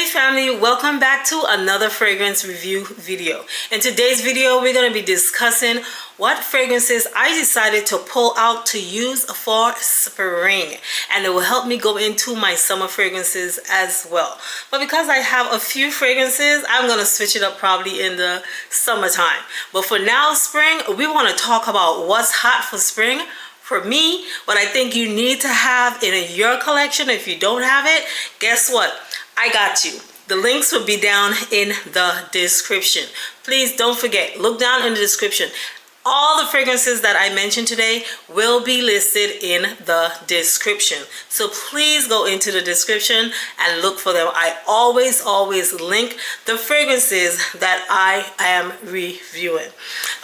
Hey family, welcome back to another fragrance review video. In today's video, we're going to be discussing what fragrances I decided to pull out to use for spring, and it will help me go into my summer fragrances as well. But because I have a few fragrances, I'm going to switch it up probably in the summertime. But for now, spring, we want to talk about what's hot for spring. For me, what I think you need to have in your collection. If you don't have it, guess what? I got you. The links will be down in the description. Please don't forget, look down in the description. All the fragrances that I mentioned today will be listed in the description. So please go into the description and look for them. I always link the fragrances that I am reviewing.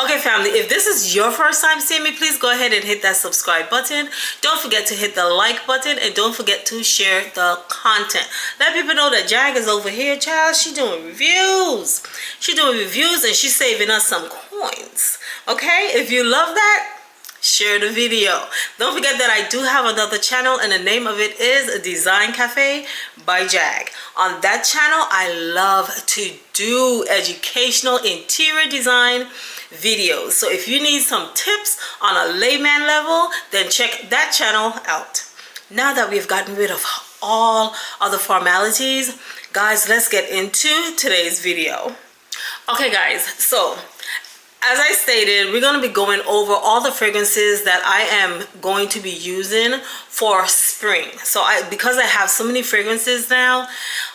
Okay family, if this is your first time seeing me, please go ahead and hit that subscribe button. Don't forget to hit the like button and don't forget to share the content. Let people know that Jag is over here, child. She's doing reviews. She's doing reviews and she's saving us some coins. Okay, if you love that, share the video. Don't forget that I do have another channel and the name of it is Design Cafe by Jag. On that channel, I love to do educational interior design videos. So if you need some tips on a layman level, then check that channel out. Now that we've gotten rid of all other formalities, guys, let's get into today's video. Okay guys, so as I stated, we're going to be going over all the fragrances that I am going to be using for spring. So because I have so many fragrances now,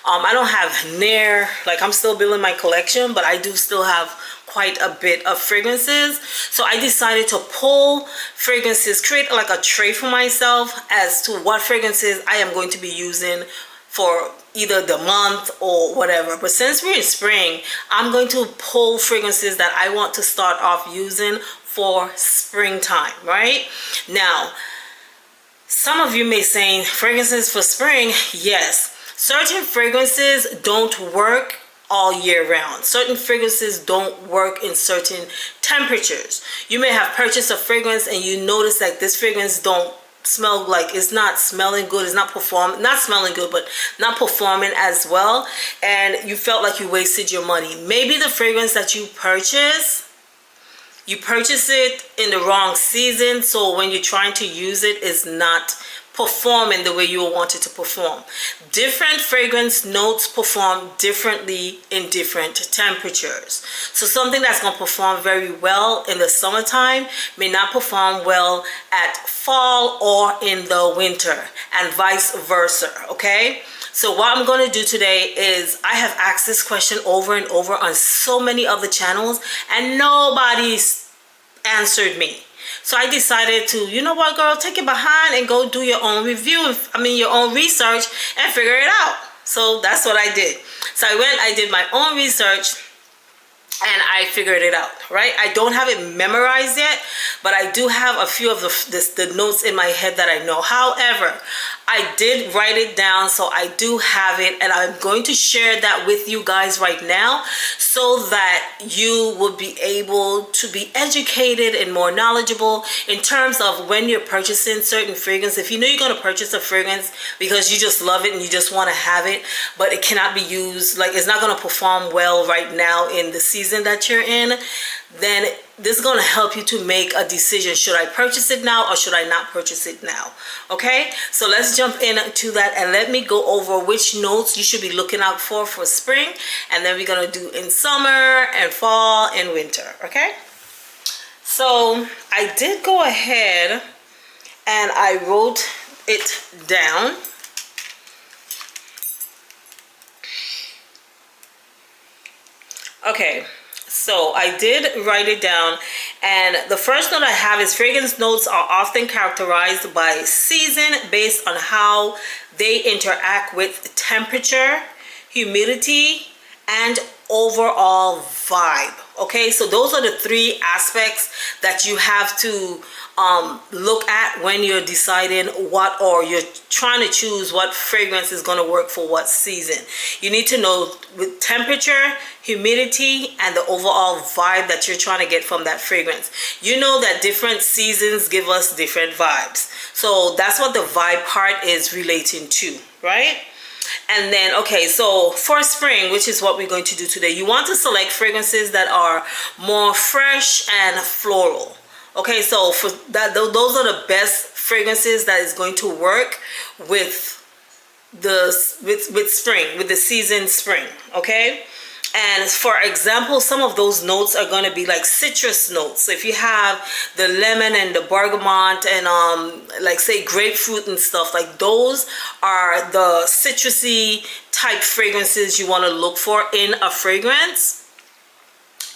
I don't have near, like I'm still building my collection, but I do still have quite a bit of fragrances. So I decided to pull fragrances, create like a tray for myself as to what fragrances I am going to be using for either the month or whatever. But since we're in spring, I'm going to pull fragrances that I want to start off using for springtime, right? Now, some of you may say fragrances for spring. Yes, certain fragrances don't work all year round. Certain fragrances don't work in certain temperatures. You may have purchased a fragrance and you notice that this fragrance don't smell, like it's not smelling good, it's not smelling good, but not performing as well, and you felt like you wasted your money. Maybe the fragrance that you purchase it in the wrong season, so when you're trying to use it, it's not performing the way you want it to perform. Different fragrance notes perform differently in different temperatures. So something that's going to perform very well in the summertime may not perform well at fall or in the winter, and vice versa. Okay, so what I'm going to do today is, I have asked this question over and over on so many other channels and nobody's answered me. So I decided to, you know what, girl, take it behind and go do your own review, your own research and figure it out. So that's what I did. So I did my own research and I figured it out, right? I don't have it memorized yet, but I do have a few of the notes in my head that I know. However, I did write it down, so I do have it, and I'm going to share that with you guys right now so that you will be able to be educated and more knowledgeable in terms of when you're purchasing certain fragrance. If you know you're going to purchase a fragrance because you just love it and you just want to have it, but it cannot be used, like it's not going to perform well right now in the season that you're in, then this is going to help you to make a decision. Should I purchase it now or should I not purchase it now? Okay, so let's jump into that and let me go over which notes you should be looking out for spring, and then we're going to do in summer and fall and winter. Okay, so I did go ahead and I wrote it down. Okay, so I did write it down, and the first note I have is fragrance notes are often characterized by season based on how they interact with temperature, humidity, and overall vibe. Okay, so those are the three aspects that you have to look at when you're deciding what, or you're trying to choose what fragrance is going to work for what season. You need to know with temperature, humidity, and the overall vibe that you're trying to get from that fragrance. You know that different seasons give us different vibes, so that's what the vibe part is relating to, right? And then, okay, so for spring, which is what we're going to do today, you want to select fragrances that are more fresh and floral. Okay, so for that, those are the best fragrances that is going to work with with spring, with the season spring. Okay, and for example, some of those notes are going to be like citrus notes. So if you have the lemon and the bergamot and like say grapefruit and stuff, like those are the citrusy type fragrances you want to look for in a fragrance.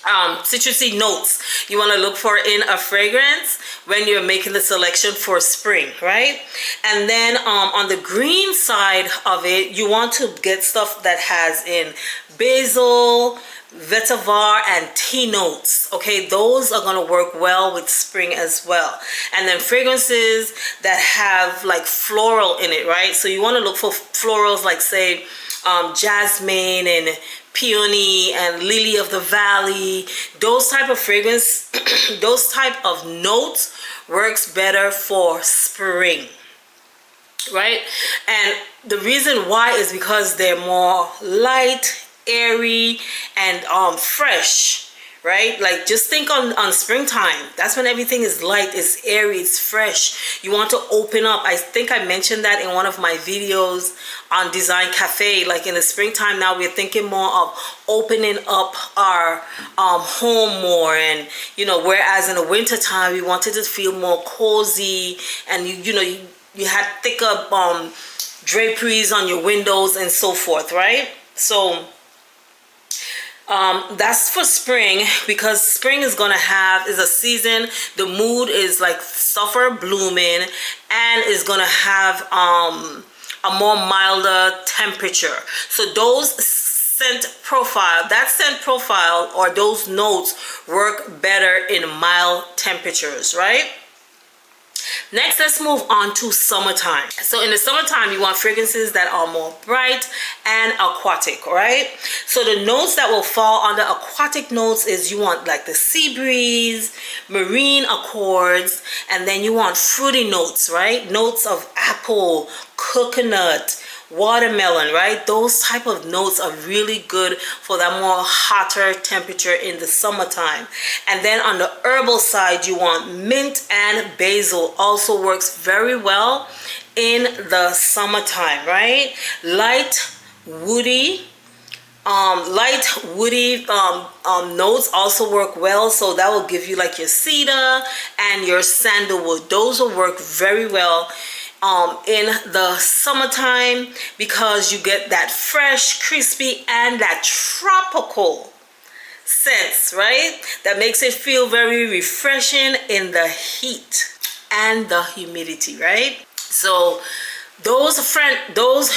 Citrusy notes you want to look for in a fragrance when you're making the selection for spring, right? And then on the green side of it, you want to get stuff that has in basil, vetiver, and tea notes. Okay, those are going to work well with spring as well. And then fragrances that have like floral in it, right? So you want to look for florals like say jasmine and peony and lily of the valley. Those type of fragrance those type of notes works better for spring, right? And the reason why is because they're more light, airy, and fresh, right? Like just think on springtime. That's when everything is light, it's airy, it's fresh. You want to open up. I think I mentioned that in one of my videos on Design Cafe. Like in the springtime now, we're thinking more of opening up our home more, and you know, whereas in the winter time we wanted to feel more cozy, and you had thicker draperies on your windows and so forth, right? So that's for spring, because spring is a season, the mood is like summer blooming, and is gonna have a more milder temperature. So that scent profile or those notes work better in mild temperatures, right? Next, let's move on to summertime. So in the summertime, you want fragrances that are more bright and aquatic, right? So the notes that will fall under aquatic notes is you want like the sea breeze, marine accords, and then you want fruity notes, right? Notes of apple, coconut, watermelon, right? Those type of notes are really good for that more hotter temperature in the summertime. And then on the herbal side, you want mint and basil. Also works very well in the summertime, right? Light woody notes also work well. So that will give you like your cedar and your sandalwood. Those will work very well in the summertime, because you get that fresh, crispy, and that tropical scents, right? That makes it feel very refreshing in the heat and the humidity, right? So those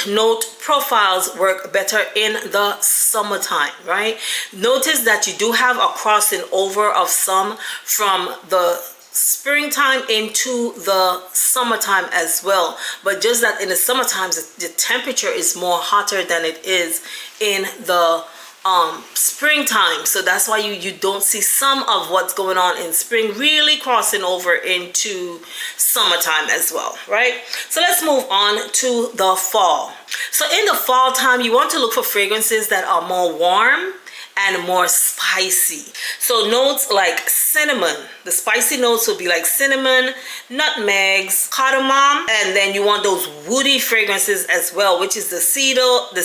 note profiles work better in the summertime, right? Notice that you do have a crossing over of some from the springtime into the summertime as well, but just that in the summertime the temperature is more hotter than it is in the springtime. So that's why you don't see some of what's going on in spring really crossing over into summertime as well, right? So let's move on to the fall. So in the fall time, you want to look for fragrances that are more warm and more spicy. So notes like cinnamon, the spicy notes will be like cinnamon, nutmegs, cardamom, and then you want those woody fragrances as well, which is the cedar, the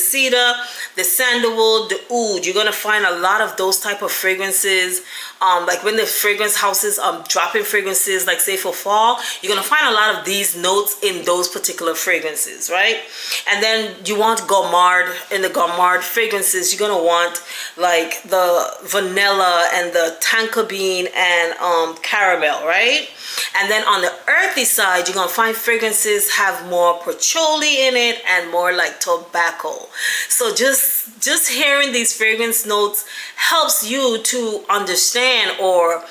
sandalwood, the oud. You're gonna find a lot of those type of fragrances. Like when the fragrance houses dropping fragrances, like say for fall, you're gonna find a lot of these notes in those particular fragrances, right? And then you want gourmand. In the gourmand fragrances, you're gonna want like the vanilla and the tonka bean and caramel, right? And then on the earthy side, you're gonna find fragrances have more patchouli in it and more like tobacco. So just hearing these fragrance notes helps you to understand or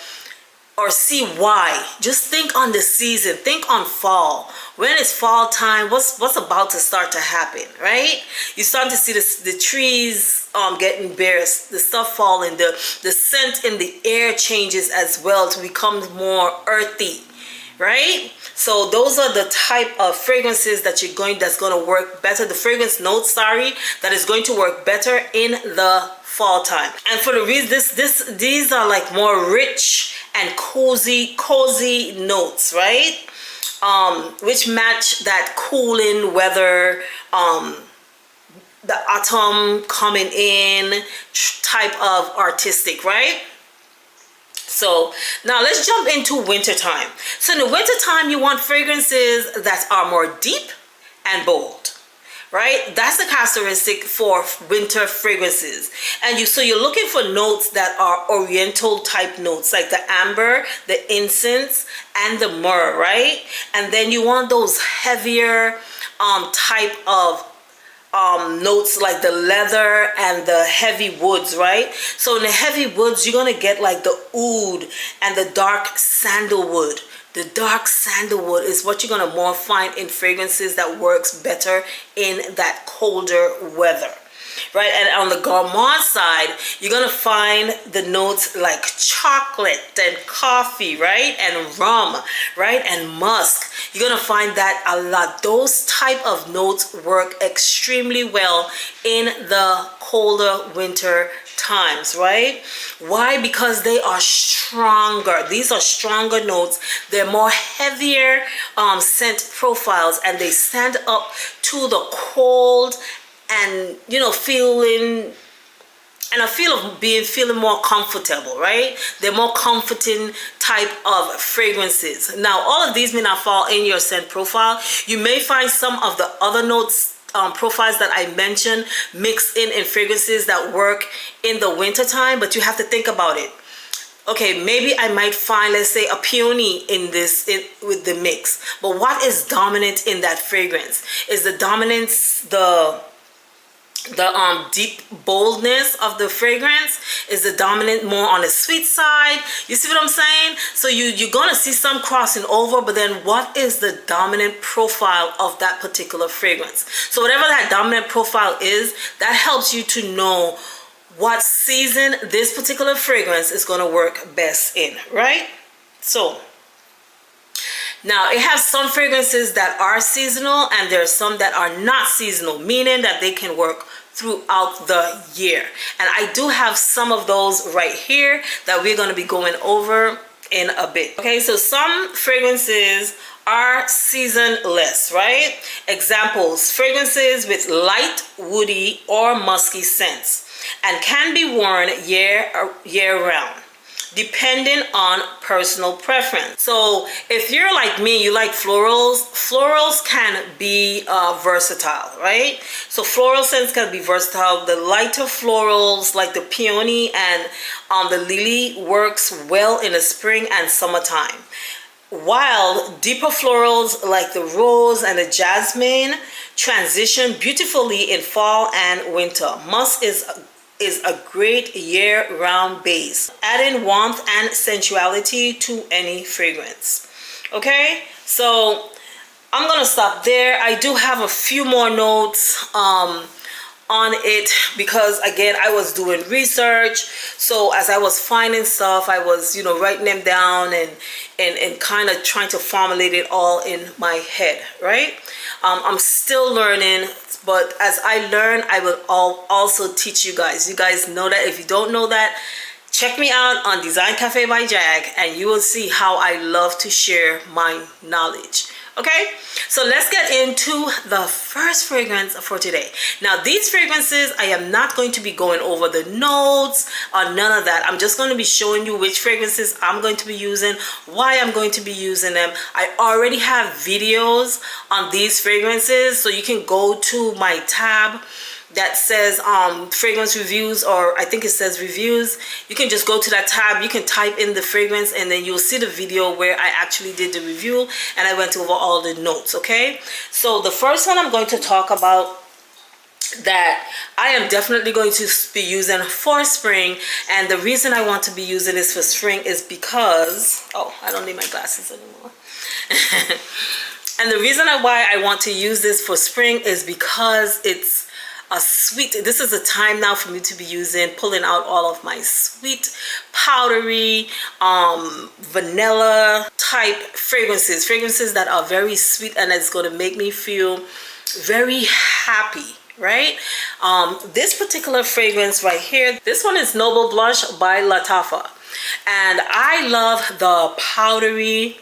see why. Just think on the season, think on fall. When it's fall time, what's about to start to happen, right? You start to see the trees getting bare, the stuff falling, the scent in the air changes as well to become more earthy, right? So those are the type of fragrances that that's going to work better, the fragrance notes, sorry, that is going to work better in the fall time. And for the reason these are like more rich and cozy notes, right? Which match that cooling weather, the autumn coming in type of artistic, right? So now let's jump into wintertime. So in the wintertime, you want fragrances that are more deep and bold, right? That's the characteristic for winter fragrances. And so you're looking for notes that are oriental type notes, like the amber, the incense, and the myrrh, right? And then you want those heavier type of notes, like the leather and the heavy woods, right? So in the heavy woods, you're gonna get like the oud and the dark sandalwood. The dark sandalwood is what you're gonna more find in fragrances that works better in that colder weather, right? And on the gourmand side, you're gonna find the notes like chocolate and coffee, right? And rum, right? And musk. You're gonna find that a lot. Those type of notes work extremely well in the colder winter times, right? Why? Because they are stronger. These are stronger notes. They're more heavier scent profiles, and they stand up to the cold and, you know, feeling more comfortable, right? They're more comforting type of fragrances. Now, all of these may not fall in your scent profile. You may find some of the other notes profiles that I mentioned mixed in fragrances that work in the winter time, but you have to think about it. Okay, maybe I might find, let's say, a peony with the mix, but what is dominant in that fragrance? Is the dominance the deep boldness of the fragrance? Is the dominant more on the sweet side? You see what I'm saying? So you're gonna see some crossing over, but then what is the dominant profile of that particular fragrance? So whatever that dominant profile is, that helps you to know what season this particular fragrance is gonna work best in, right? So now, it has some fragrances that are seasonal, and there are some that are not seasonal, meaning that they can work throughout the year. And I do have some of those right here that we're going to be going over in a bit. Okay, so some fragrances are seasonless, right? Examples: fragrances with light, woody, or musky scents, and can be worn year round, depending on personal preference. So if you're like me, you like florals can be versatile, right? So floral scents can be versatile. The lighter florals like the peony and the lily works well in the spring and summertime, while deeper florals like the rose and the jasmine transition beautifully in fall and winter. Musk is a great year-round base, adding warmth and sensuality to any fragrance. Okay, so I'm gonna stop there. I do have a few more notes on it because, again, I was doing research. So as I was finding stuff, I was, you know, writing them down and kind of trying to formulate it all in my head, right? I'm still learning, but as I learn, I will also teach you guys. You guys know that. If you don't know that, check me out on Design Cafe by Jag, and you will see how I love to share my knowledge. Okay, so let's get into the first fragrance for today. Now, these fragrances, I am not going to be going over the notes or none of that. I'm just going to be showing you which fragrances I'm going to be using, why I'm going to be using them. I already have videos on these fragrances, so you can go to my tab that says fragrance reviews, or I think it says reviews. You can just go to that tab, you can type in the fragrance, and then you'll see the video where I actually did the review and I went over all the notes. Okay, so the first one I'm going to talk about that I am definitely going to be using for spring, and the reason I want to be using this for spring is because, oh, I don't need my glasses anymore. And the reason why I want to use this for spring is because it's a sweet, this is a time now for me to be pulling out all of my sweet, powdery, vanilla type fragrances that are very sweet and it's going to make me feel very happy, right? This particular fragrance right here, this one is Noble Blush by Lattafa, and I love the powdery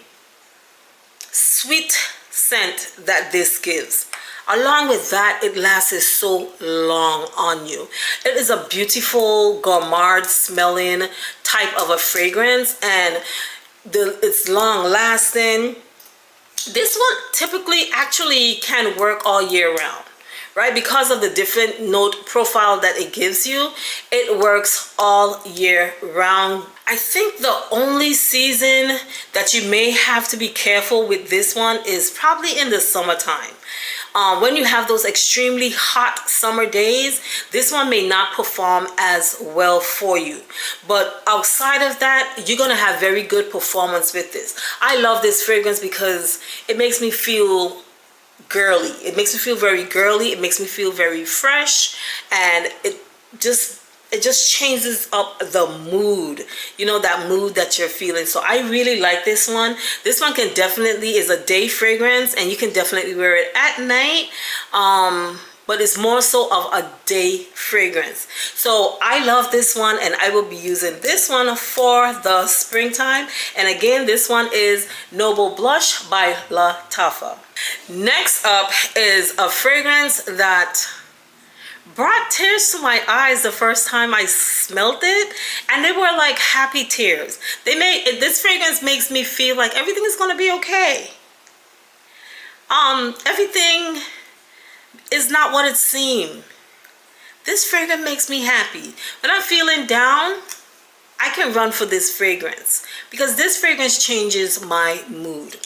sweet scent that this gives. Along with that, it lasts so long on you. It is a beautiful gourmand smelling type of a fragrance, and it's long lasting. This one typically actually can work all year round, right? Because of the different note profile that it gives you, it works all year round. I think the only season that you may have to be careful with this one is probably in the summertime. When you have those extremely hot summer days, this one may not perform as well for you. But outside of that, you're going to have very good performance with this. I love this fragrance because it makes me feel girly. It makes me feel very girly. It makes me feel very fresh, and it just changes up the mood, you know, that mood that you're feeling. So I really like this one. This one is a day fragrance, and you can definitely wear it at night, but it's more so of a day fragrance. So I love this one, and I will be using this one for the springtime. And again, this one is Noble Blush by Lattafa. Next up is a fragrance that brought tears to my eyes the first time I smelled it, and they were like happy tears. This fragrance makes me feel like everything is going to be okay. Everything is not what it seemed. This fragrance makes me happy. When I'm feeling down, I can run for this fragrance because this fragrance changes my mood.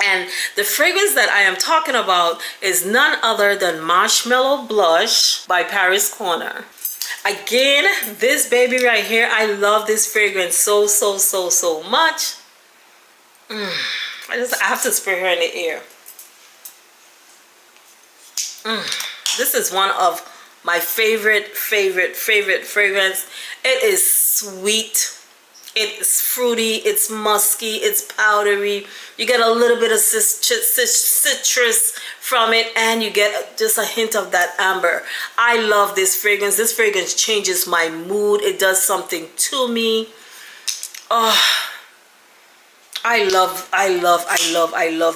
And the fragrance that I am talking about is none other than Marshmallow Blush by Paris Corner. Again, this baby right here, I love this fragrance so much. I have to spray her in the ear. This is one of my favorite fragrance. It is sweet. It's fruity, it's musky, it's powdery. You get a little bit of citrus from it, and you get just a hint of that amber. I love this fragrance. This fragrance changes my mood. It does something to me. Oh, I love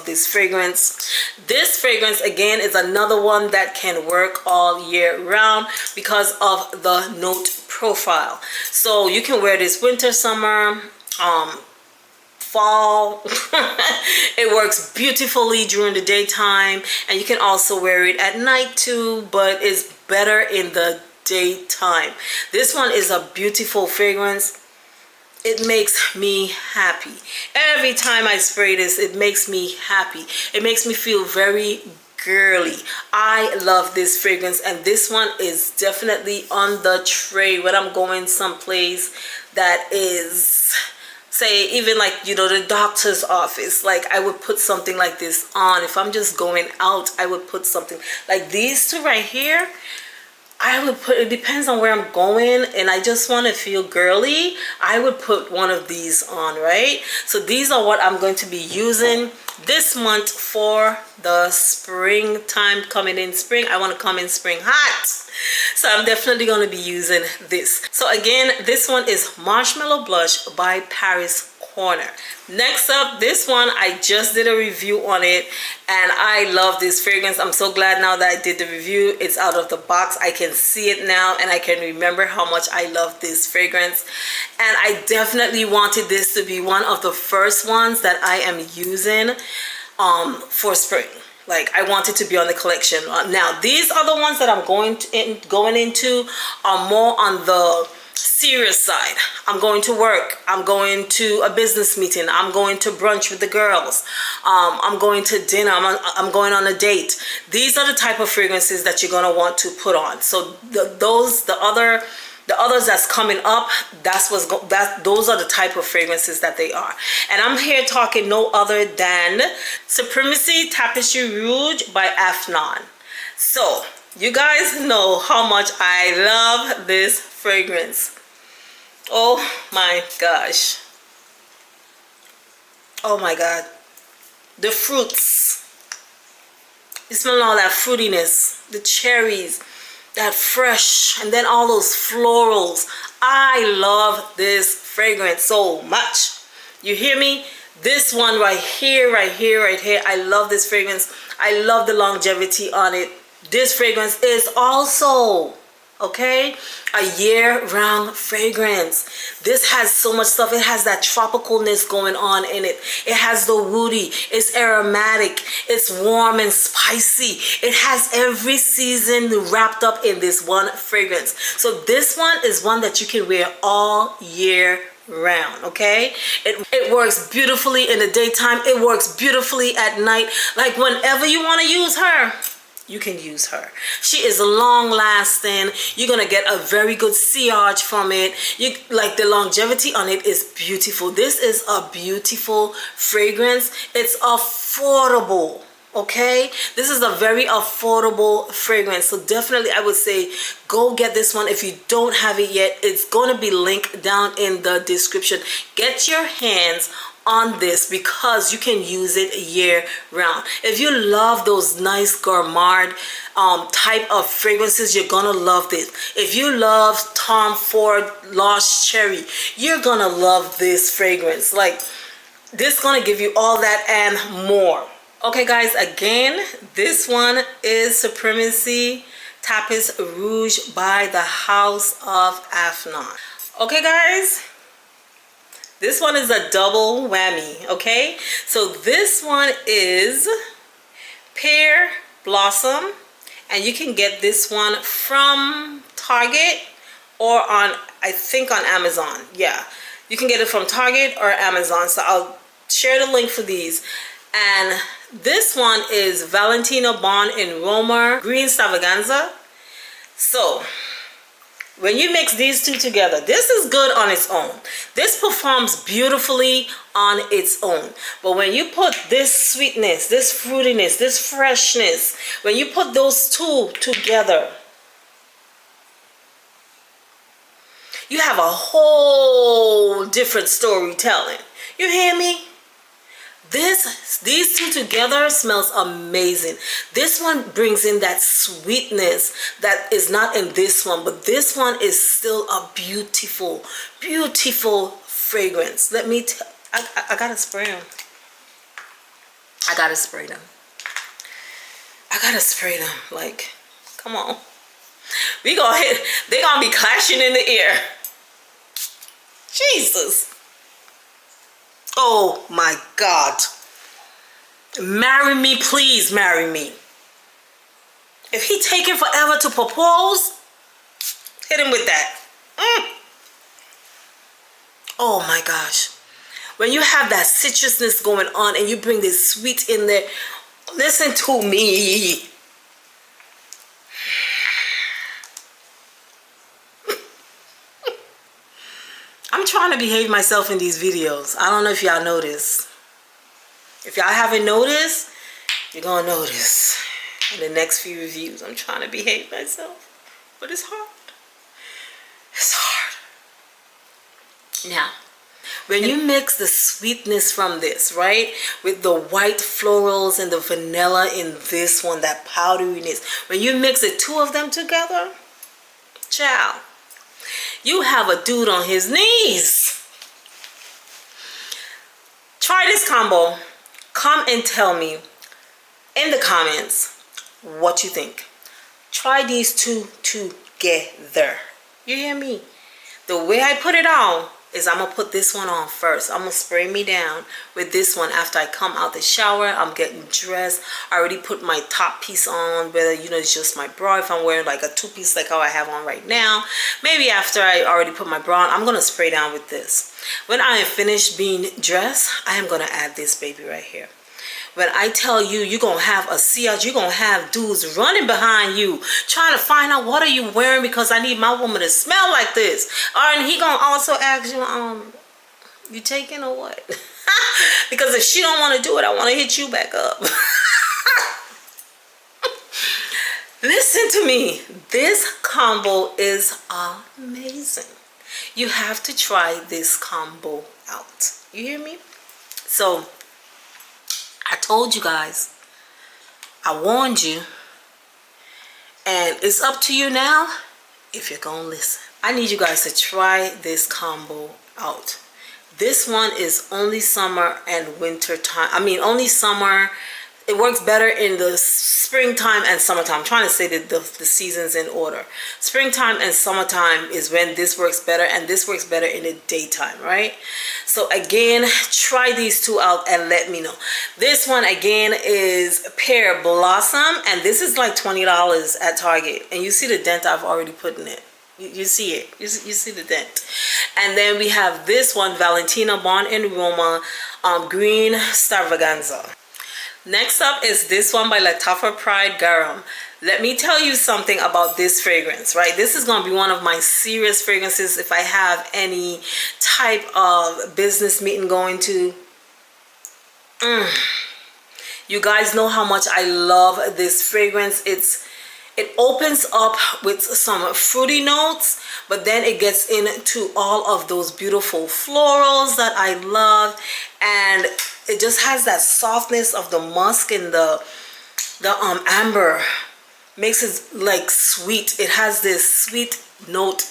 this fragrance. This fragrance again is another one that can work all year round because of the note profile. So you can wear this winter, summer, fall. It works beautifully during the daytime, and you can also wear it at night too, but it's better in the daytime. This one is a beautiful fragrance. It makes me happy. Every time I spray this, it makes me happy. It makes me feel very girly. I love this fragrance, and this one is definitely on the tray when I'm going someplace that is, say, even like, you know, the doctor's office. Like, I would put something like this on. If I'm just going out, I would put something like these two right here. I would put, it depends on where I'm going and I just want to feel girly, I would put one of these on, right? So these are what I'm going to be using this month for the springtime. Coming in spring, I want to come in spring hot, so I'm definitely going to be using this. So again, this one is Marshmallow Blush by Paris Corner. Next up, this one, I just did a review on it and I love this fragrance. I'm so glad now that I did the review. It's out of the box. I can see it now and I can remember how much I love this fragrance. And I definitely wanted this to be one of the first ones that I am using for spring. Like, I want it to be on the collection. Now, these are the ones that I'm going into are more on the serious side. I'm going to work, I'm going to a business meeting, I'm going to brunch with the girls, I'm going to dinner, I'm going on a date. These are the type of fragrances that you're going to want to put on. So the others that's coming up, those are the type of fragrances that they are. And I'm here talking no other than Supremacy Tapestry Rouge by Afnan. So You guys know how much I love this fragrance. Oh my gosh. Oh my god. The fruits. You smell all that fruitiness, the cherries, that fresh, and then all those florals. I love this fragrance so much. You hear me? This one right here, right here, right here. I love this fragrance. I love the longevity on it. This fragrance is also, okay, a year-round fragrance. This has so much stuff. It has that tropicalness going on in it. It has the woody. It's aromatic. It's warm and spicy. It has every season wrapped up in this one fragrance. So this one is one that you can wear all year round, okay? It works beautifully in the daytime. It works beautifully at night. Like whenever you want to use her, you can use her. She is long lasting. You're gonna get a very good sillage from it. You like the longevity on it is beautiful. This is a beautiful fragrance. It's affordable, okay? This is a very affordable fragrance. So definitely I would say go get this one if you don't have it yet. It's gonna be linked down in the description. Get your hands on this because you can use it year round. If you love those nice gourmand type of fragrances, you're gonna love this. If you love Tom Ford Lost Cherry, you're gonna love this fragrance. Like, this gonna give you all that and more. Okay guys, again, this one is Supremacy Tapis Rouge by the House of Afnan. Okay guys, this one is a double whammy, okay? So this one is Pear Blossom, and you can get this one from Target or on, I think on Amazon. Yeah, you can get it from Target or Amazon. So I'll share the link for these. And this one is Valentino Born in Roma Green Stravaganza. So when you mix these two together, this is good on its own. This performs beautifully on its own. But when you put this sweetness, this fruitiness, this freshness, when you put those two together, you have a whole different storytelling. You hear me? These two together smells amazing. This one brings in that sweetness that is not in this one, but this one is still a beautiful, beautiful fragrance. Let me tell, I gotta spray them. I gotta spray them. I gotta spray them. Like, come on. We gonna hit, they gonna be clashing in the air. Jesus. Oh my God. Marry me, please marry me. If he taking forever to propose, hit him with that. Oh my gosh. When you have that citrusness going on and you bring this sweet in there, listen to me. I'm trying to behave myself in these videos. I don't know if y'all notice. If y'all haven't noticed, you're gonna notice in the next few reviews. I'm trying to behave myself, but it's hard. It's hard. Now, when you mix the sweetness from this, right, with the white florals and the vanilla in this one, that powderiness, when you mix the two of them together, ciao, you have a dude on his knees. Try this combo. Come and tell me in the comments what you think. Try these two together. You hear me? The way I put it on is I'm going to put this one on first. I'm going to spray me down with this one after I come out the shower. I'm getting dressed. I already put my top piece on, whether, you know, it's just my bra. If I'm wearing like a two-piece like how I have on right now. Maybe after I already put my bra on, I'm going to spray down with this. When I am finished being dressed, I am going to add this baby right here. When I tell you, you're going to have a sillage, you're going to have dudes running behind you, trying to find out what are you wearing because I need my woman to smell like this. And he going to also ask you, you taking or what? Because if she don't want to do it, I want to hit you back up. Listen to me. This combo is amazing. You have to try this combo out. You hear me? So, I told you guys. I warned you. And it's up to you now if you're gonna listen. I need you guys to try this combo out. This one is only summer and winter time. I mean, only summer. It works better in the springtime and summertime. I'm trying to say the seasons in order. Springtime and summertime is when this works better, and this works better in the daytime, right? So again, try these two out and let me know. This one again is Pear Blossom, and this is like $20 at Target. And you see the dent I've already put in it. You see it. You see the dent. And then we have this one, Valentino Born in Roma, Green Stravaganza. Next up is this one by Lattafa Pride Gharam. Let me tell you something about this fragrance, right? This is going to be one of my serious fragrances if I have any type of business meeting going to. You guys know how much I love this fragrance. It opens up with some fruity notes, but then it gets into all of those beautiful florals that I love, and it just has that softness of the musk and the amber. Makes it like sweet. It has this sweet note.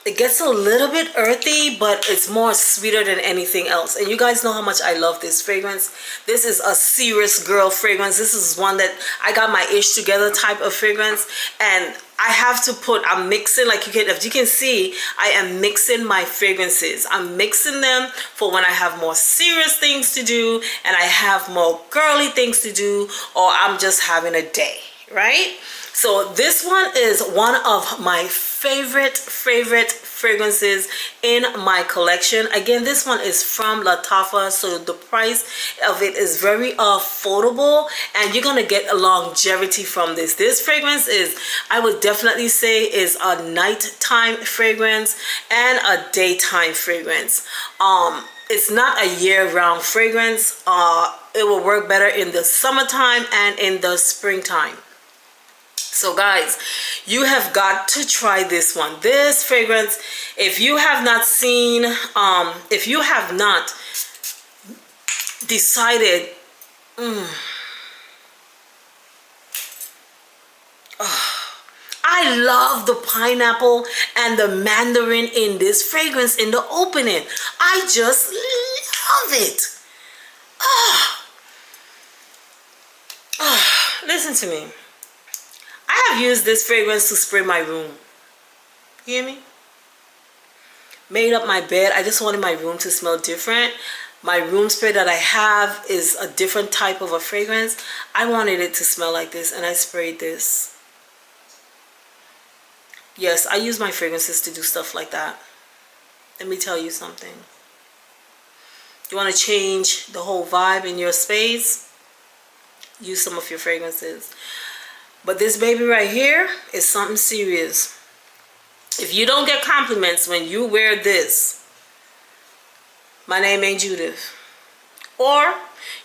It gets a little bit earthy, but it's more sweeter than anything else. And you guys know how much I love this fragrance. This is a serious girl fragrance. This is one that I got my ish together type of fragrance. And I have to put, I'm mixing, like if you can see, I am mixing my fragrances. I'm mixing them for when I have more serious things to do and I have more girly things to do, or I'm just having a day, right? So this one is one of my favorite fragrances in my collection. Again, this one is from Lattafa, so the price of it is very affordable, and you're gonna get a longevity from this. This fragrance is, I would definitely say, is a nighttime fragrance and a daytime fragrance. It's not a year-round fragrance. It will work better in the summertime and in the springtime. So guys, you have got to try this one. This fragrance, if you have not seen, if you have not decided, I love the pineapple and the mandarin in this fragrance in the opening. I just love it. Listen to me. I have used this fragrance to spray my room. You hear me? Made up my bed. I just wanted my room to smell different. My room spray that I have is a different type of a fragrance. I wanted it to smell like this, and I sprayed this. Yes, I use my fragrances to do stuff like that. Let me tell you something. You want to change the whole vibe in your space? Use some of your fragrances. But this baby right here is something serious. If you don't get compliments when you wear this, my name ain't Judith. Or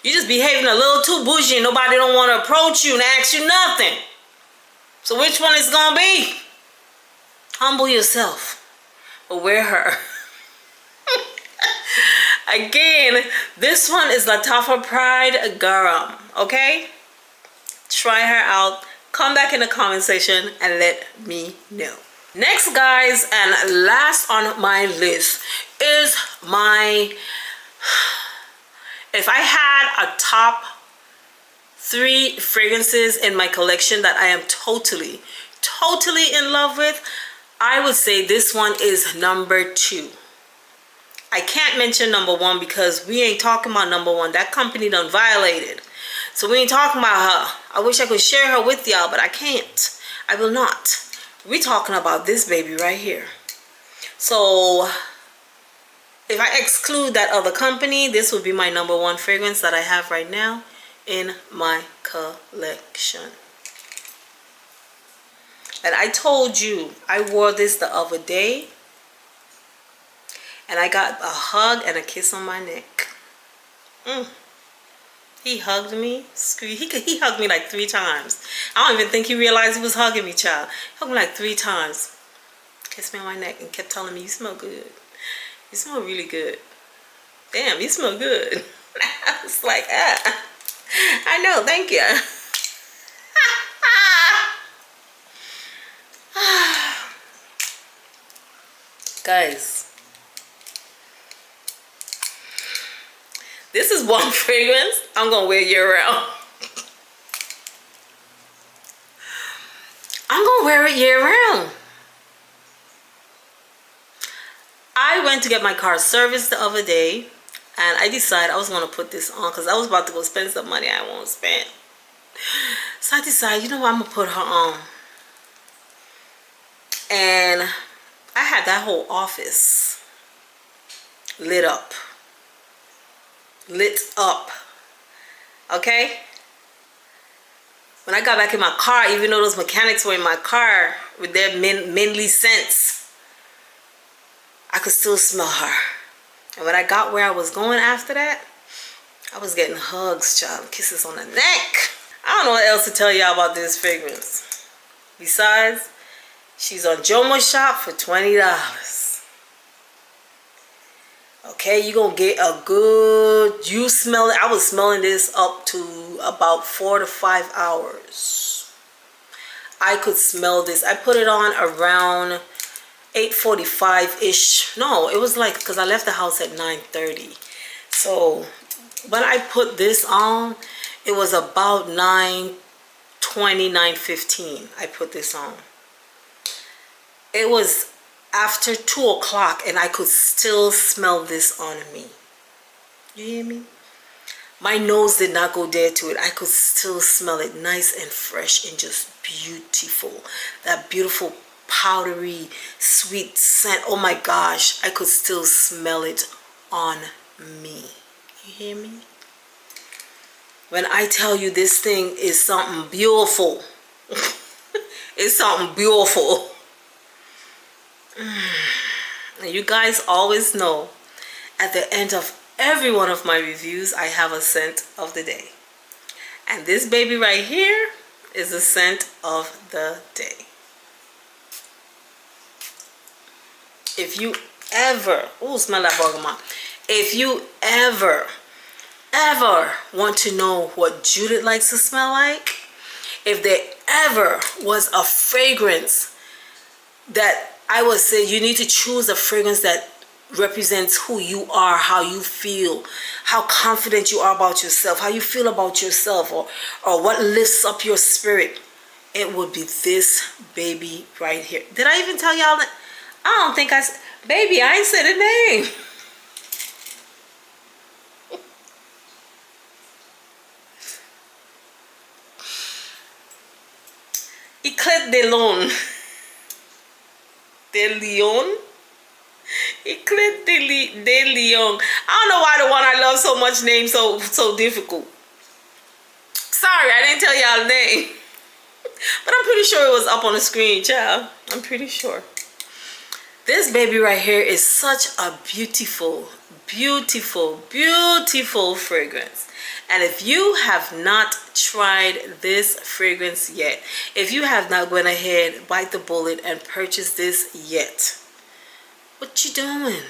you just behaving a little too bougie and nobody don't want to approach you and ask you nothing. So which one is gonna be? Humble yourself, but wear her. Again, this one is Lattafa Pride Gharam, okay? Try her out. Come back in the comment section and let me know. Next, guys, and last on my list is my, if I had a top 3 fragrances in my collection that I am totally in love with, I would say this one is number 2. I can't mention number 1 because we ain't talking about number 1. That company done violated. So we ain't talking about her. I wish I could share her with y'all, but I can't. I will not. We talking about this baby right here. So if I exclude that other company, this would be my number 1 fragrance that I have right now in my collection. And I told you, I wore this the other day, and I got a hug and a kiss on my neck. He hugged me. He hugged me like 3 times. I don't even think he realized he was hugging me, child. He hugged me like 3 times. Kissed me on my neck and kept telling me, you smell good. You smell really good. Damn, you smell good. I was like, ah. I know, thank you. Guys, this is one fragrance I'm gonna wear year round. I'm gonna wear it year round. I went to get my car serviced the other day, and I decided I was gonna put this on because I was about to go spend some money I won't spend. So I decided, you know what, I'm gonna put her on. And I had that whole office lit up. Lit up. Okay? When I got back in my car, even though those mechanics were in my car with their manly scents, I could still smell her. And when I got where I was going after that, I was getting hugs, child, kisses on the neck. I don't know what else to tell y'all about this fragrance. Besides, she's on Jomashop for $20. Okay, you're gonna get a good, you smell it. I was smelling this up to about 4 to 5 hours. I could smell this. I put it on around 8:45-ish. No, it was like, because I left the house at 9:30. So when I put this on, it was about 9:20, 9:15. I put this on. It was after 2 o'clock and I could still smell this on me. You hear me? My nose did not go there to it. I could still smell it nice and fresh and just beautiful. That beautiful powdery sweet scent. Oh my gosh, I could still smell it on me. You hear me? When I tell you this thing is something beautiful. It's something beautiful. And you guys always know at the end of every one of my reviews I have a scent of the day, and this baby right here is the scent of the day. If you ever, oh, smell that bergamot. If you ever want to know what Judith likes to smell like, if there ever was a fragrance that I would say you need to choose a fragrance that represents who you are, how you feel, how confident you are about yourself, how you feel about yourself, or what lifts up your spirit, it would be this baby right here. Did I even tell y'all that? I don't think baby, I ain't said a name. Eclat De Lune. De Lune? Eclat De Lune. I don't know why the one I love so much name so difficult. Sorry, I didn't tell y'all the name. But I'm pretty sure it was up on the screen, child. I'm pretty sure. This baby right here is such a beautiful, beautiful, beautiful fragrance. And if you have not tried this fragrance yet, if you have not gone ahead, bite the bullet and purchase this yet, what you doing?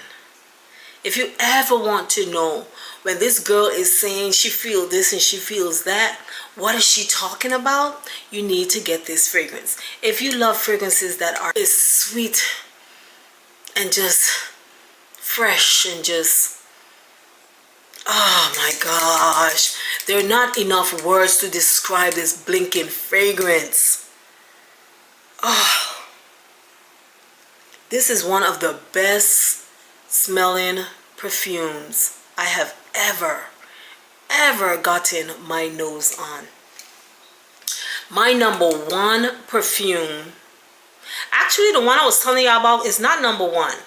If you ever want to know when this girl is saying she feels this and she feels that, what is she talking about? You need to get this fragrance. If you love fragrances that are sweet and just fresh and just, oh my gosh, there are not enough words to describe this blinking fragrance. Oh, this is one of the best smelling perfumes I have ever gotten my nose on. My number one perfume, actually the one I was telling y'all about is not number one.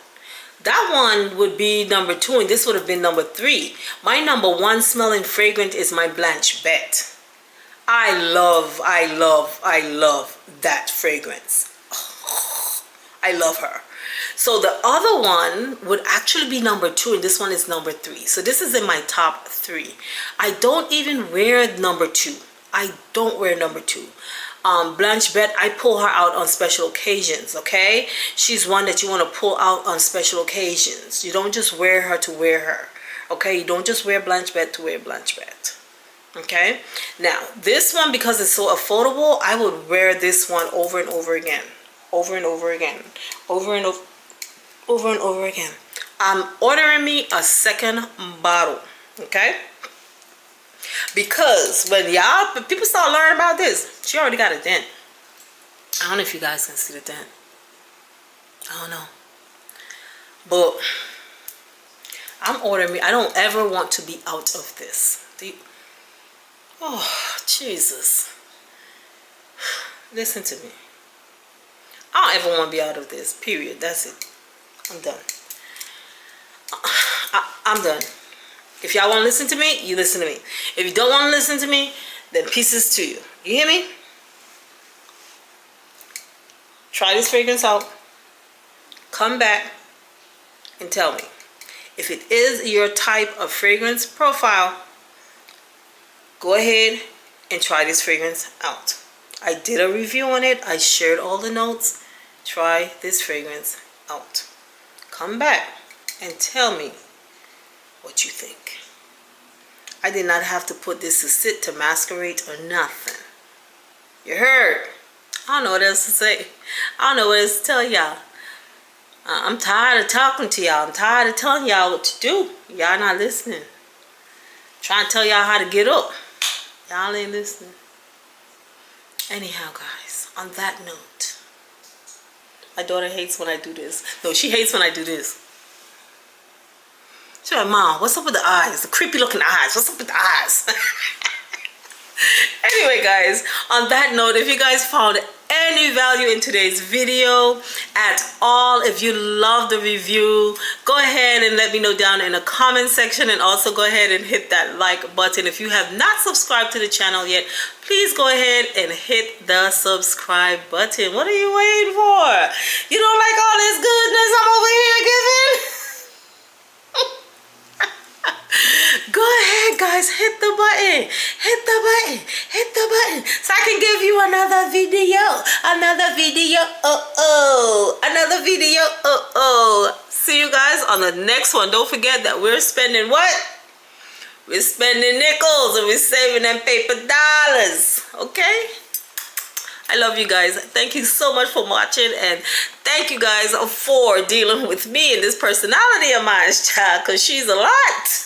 That one would be number 2 and this would have been number 3. My number 1 smelling fragrance is my Blanche Bette. I love that fragrance. Oh, I love her. So the other one would actually be number 2, and this one is number 3. So this is in my top 3. I don't even wear number 2. I don't wear number 2. Blanche Bet, I pull her out on special occasions, okay? She's one that you want to pull out on special occasions. You don't just wear her to wear her, okay? You don't just wear Blanche Bet to wear Blanche Bet, okay? Now, this one, because it's so affordable, I would wear this one over and over again. Over and over again. Over and over again. I'm ordering me a second bottle, okay? Because when people start learning about this, she already got a dent. I don't know if you guys can see the dent. I don't know. But I'm ordering me. I don't ever want to be out of this. Oh, Jesus. Listen to me. I don't ever want to be out of this. Period. That's it. I'm done. I'm done. If y'all want to listen to me, you listen to me. If you don't want to listen to me, then pieces to you. You hear me? Try this fragrance out. Come back and tell me. If it is your type of fragrance profile, go ahead and try this fragrance out. I did a review on it. I shared all the notes. Try this fragrance out. Come back and tell me what you think. I did not have to put this to sit, to masquerade, or nothing. You heard? I don't know what else to say. I don't know what else to tell y'all. I'm tired of talking to y'all. I'm tired of telling y'all what to do. Y'all not listening. Trying to tell y'all how to get up. Y'all ain't listening. Anyhow, guys, on that note, my daughter hates when I do this. No, she hates when I do this. She's like, Mom, what's up with the eyes? The creepy looking eyes. What's up with the eyes? Anyway, guys, on that note, if you guys found any value in today's video at all, if you love the review, go ahead and let me know down in the comment section, and also go ahead and hit that like button. If you have not subscribed to the channel yet, please go ahead and hit the subscribe button. What are you waiting for? You don't like all this goodness I'm over here giving? Go ahead, guys, hit the button, hit the button, hit the button, so I can give you another video, another video. See you guys on the next one. Don't forget that we're spending what? We're spending nickels and we're saving them paper dollars, okay? I love you guys. Thank you so much for watching, and thank you guys for dealing with me and this personality of mine, child, because she's a lot.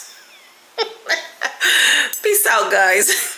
Peace out, guys.